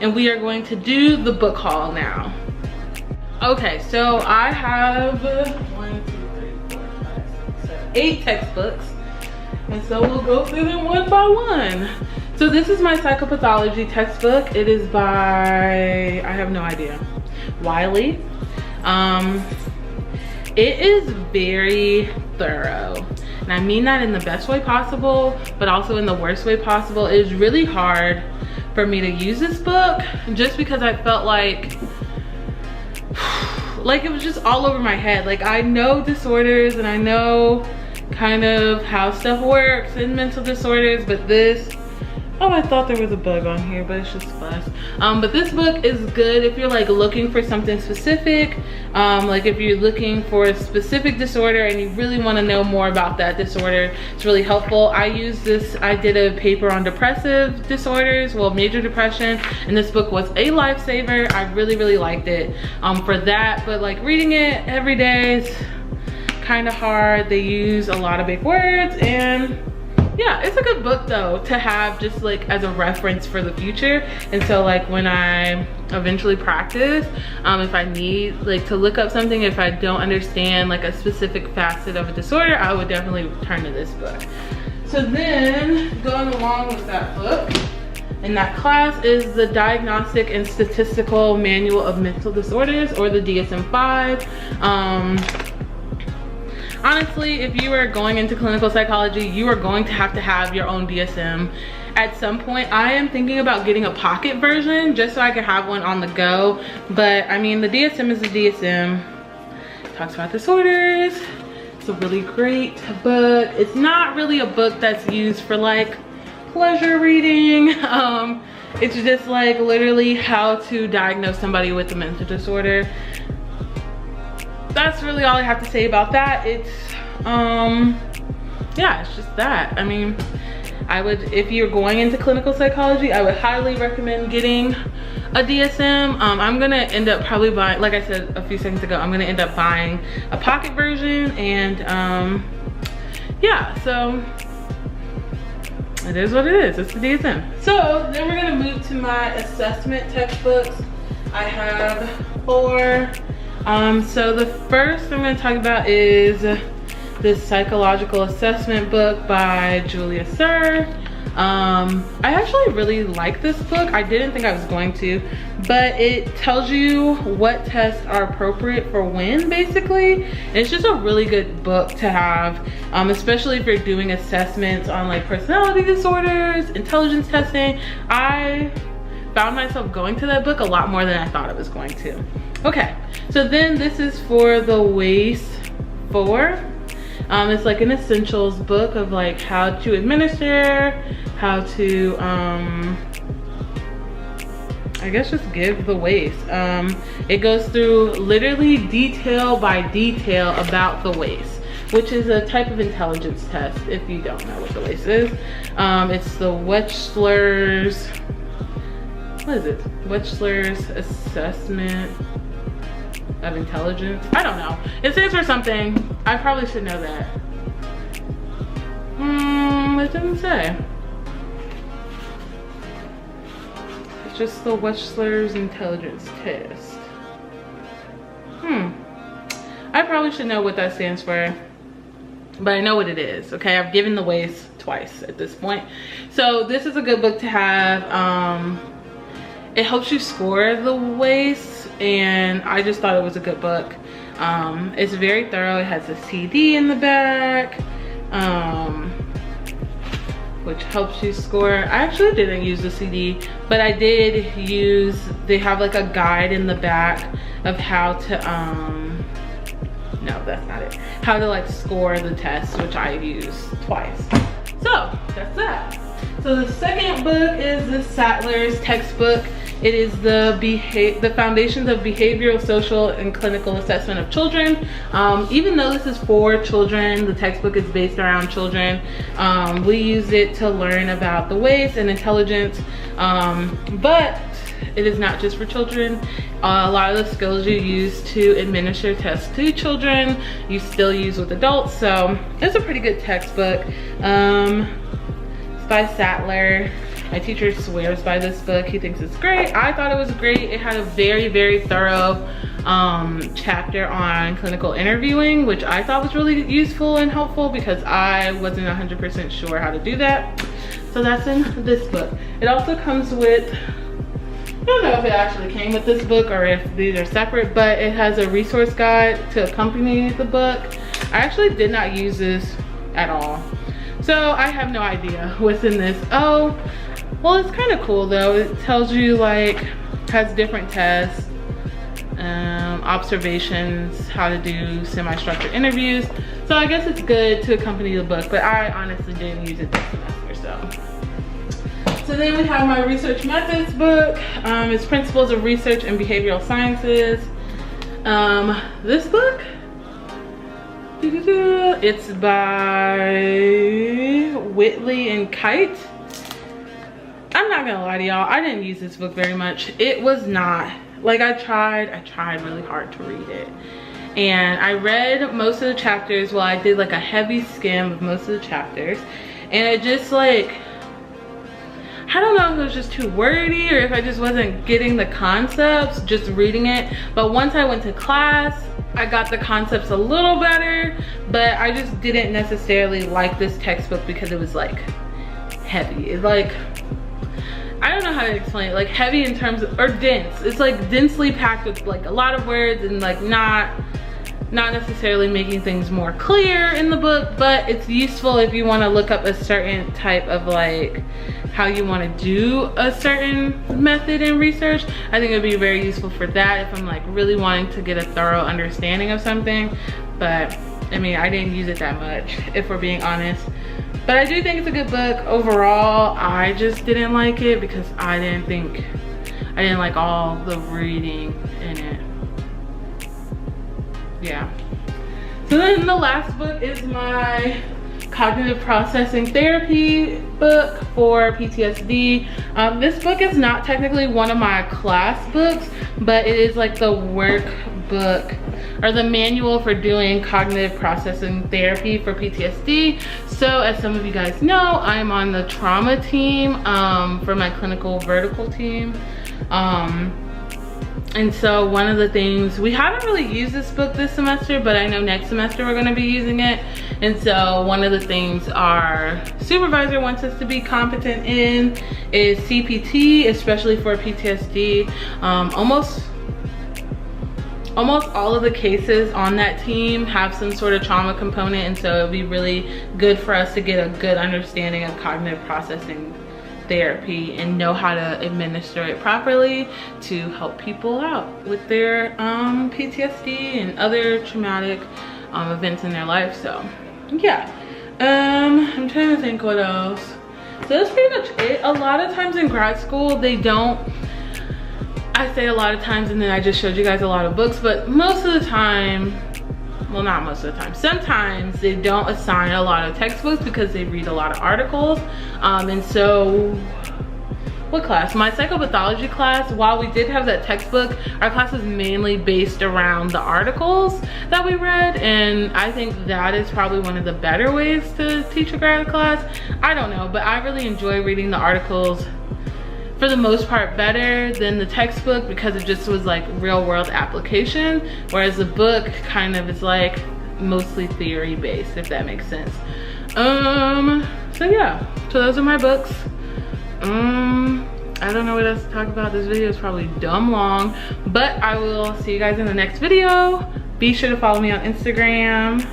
and we are going to do the book haul now. Okay, so I have 8 textbooks, and so we'll go through them one by one. So this is my Psychopathology textbook. It is by, I have no idea, Wiley. It is very thorough, and I mean that in the best way possible, but also in the worst way possible. It is really hard for me to use this book just because I felt like it was just all over my head. Like, I know disorders and I know kind of how stuff works in mental disorders, but this, oh, I thought there was a bug on here, but it's just flesh. But this book is good if you're like looking for something specific. Like if you're looking for a specific disorder and you really want to know more about that disorder, it's really helpful. I use this, I did a paper on depressive disorders, well, major depression, and this book was a lifesaver. I really liked it for that, but like reading it every day is kind of hard. They use a lot of big words, and yeah, it's a good book though to have just like as a reference for the future. And so like when I eventually practice, if I need like to look up something, if I don't understand like a specific facet of a disorder, I would definitely turn to this book. So then going along with that book in that class is the Diagnostic and Statistical Manual of Mental Disorders, or the DSM-5. Honestly, if you are going into clinical psychology, you are going to have your own DSM at some point. I am thinking about getting a pocket version just so I can have one on the go. But I mean, the DSM is the DSM. It talks about disorders. It's a really great book. It's not really a book that's used for like pleasure reading. It's just like literally how to diagnose somebody with a mental disorder. That's really all I have to say about that. It's yeah, it's just that. I mean, I would, if you're going into clinical psychology, I would highly recommend getting a DSM. I'm gonna end up probably buying, like I said a few seconds ago, I'm gonna end up buying a pocket version, and yeah, so it is what it is. It's the DSM. So then we're gonna move to my assessment textbooks. I have 4. So the first I'm going to talk about is this psychological assessment book by Julia Sir. I actually really like this book. I didn't think I was going to, but it tells you what tests are appropriate for when, basically. And it's just a really good book to have, especially if you're doing assessments on like personality disorders, intelligence testing. I found myself going to that book a lot more than I thought I was going to. Okay, so then this is for the WAIS 4. It's like an essentials book of like how to administer, how to, I guess just give the WAIS. It goes through literally detail by detail about the WAIS, which is a type of intelligence test if you don't know what the WAIS is. It's the Wechsler's, what is it? Wechsler's Assessment of Intelligence. I don't know. It stands for something. I probably should know that. It doesn't say. It's just the Wechsler's Intelligence Test. I probably should know what that stands for, but I know what it is. Okay, I've given the WAIS twice at this point. So this is a good book to have. It helps you score the WAIS, and I just thought it was a good book. It's very thorough. It has a CD in the back, which helps you score. I actually didn't use the CD, but I did use, they have like a guide in the back of how to, no, that's not it. How to like score the test, which I used twice. So that's that. So the second book is the Sattler's textbook. It is the Foundations of Behavioral, Social, and Clinical Assessment of Children. Even though this is for children, the textbook is based around children. We use it to learn about the WAIS and intelligence, but it is not just for children. A lot of the skills you use to administer tests to children, you still use with adults. So it's a pretty good textbook. It's by Sattler. My teacher swears by this book. He thinks it's great. I thought it was great. It had a very thorough chapter on clinical interviewing, which I thought was really useful and helpful because I wasn't 100% sure how to do that. So that's in this book. It also comes with, I don't know if it actually came with this book or if these are separate, but it has a resource guide to accompany the book. I actually did not use this at all, so I have no idea what's in this. Oh, well, it's kind of cool though. It tells you, like, has different tests, observations, how to do semi-structured interviews. So I guess it's good to accompany the book, but I honestly didn't use it this semester, so then we have my research methods book. It's Principles of Research and Behavioral Sciences. This book, it's by Whitley and Kite. I'm not gonna lie to y'all, I didn't use this book very much. It was not, like, I tried really hard to read it. And I read most of the chapters. Well, I did like a heavy skim of most of the chapters. And it just, like, I don't know if it was just too wordy or if I just wasn't getting the concepts just reading it. But once I went to class, I got the concepts a little better, but I just didn't necessarily like this textbook because it was, like, heavy. It's like, I don't know how to explain it, like heavy in terms of, or dense. It's like densely packed with like a lot of words and like not necessarily making things more clear in the book, but it's useful if you want to look up a certain type of, like, how you want to do a certain method in research. I think it would be very useful for that if I'm, like, really wanting to get a thorough understanding of something. But I mean, I didn't use it that much, if we're being honest. But I do think it's a good book overall. I just didn't like it because I didn't like all the reading in it. Yeah. So then the last book is my cognitive processing therapy book for PTSD. This book is not technically one of my class books, but it is like the workbook or the manual for doing cognitive processing therapy for PTSD. So as some of you guys know, I'm on the trauma team for my clinical vertical team. And so one of the things, we haven't really used this book this semester, but I know next semester we're gonna be using it. And so one of the things our supervisor wants us to be competent in is CPT, especially for PTSD. Almost all of the cases on that team have some sort of trauma component, and so it'd be really good for us to get a good understanding of cognitive processing therapy and know how to administer it properly to help people out with their PTSD and other traumatic events in their life. So yeah, I'm trying to think what else. So that's pretty much it. A lot of times in grad school they don't, I say a lot of times and then I just showed you guys a lot of books, but most of the time, well, not most of the time, sometimes they don't assign a lot of textbooks because they read a lot of articles. And so, what class? My psychopathology class, while we did have that textbook, our class was mainly based around the articles that we read, and I think that is probably one of the better ways to teach a grad class. I don't know, but I really enjoy reading the articles for the most part better than the textbook because it just was like real world application, whereas the book kind of is like mostly theory based, if that makes sense. So yeah, so those are my books. I don't know what else to talk about. This video is probably dumb long, but I will see you guys in the next video. Be sure to follow me on Instagram.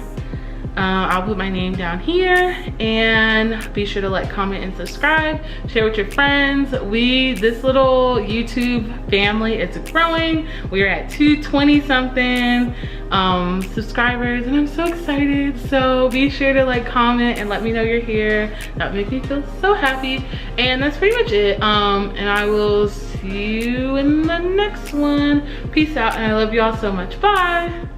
I'll put my name down here, and be sure to like, comment, and subscribe. Share with your friends. This little YouTube family, it's growing. We are at 220 something subscribers, and I'm so excited. So be sure to like, comment, and let me know you're here. That makes me feel so happy. And that's pretty much it. And I will see you in the next one. Peace out, and I love you all so much. Bye.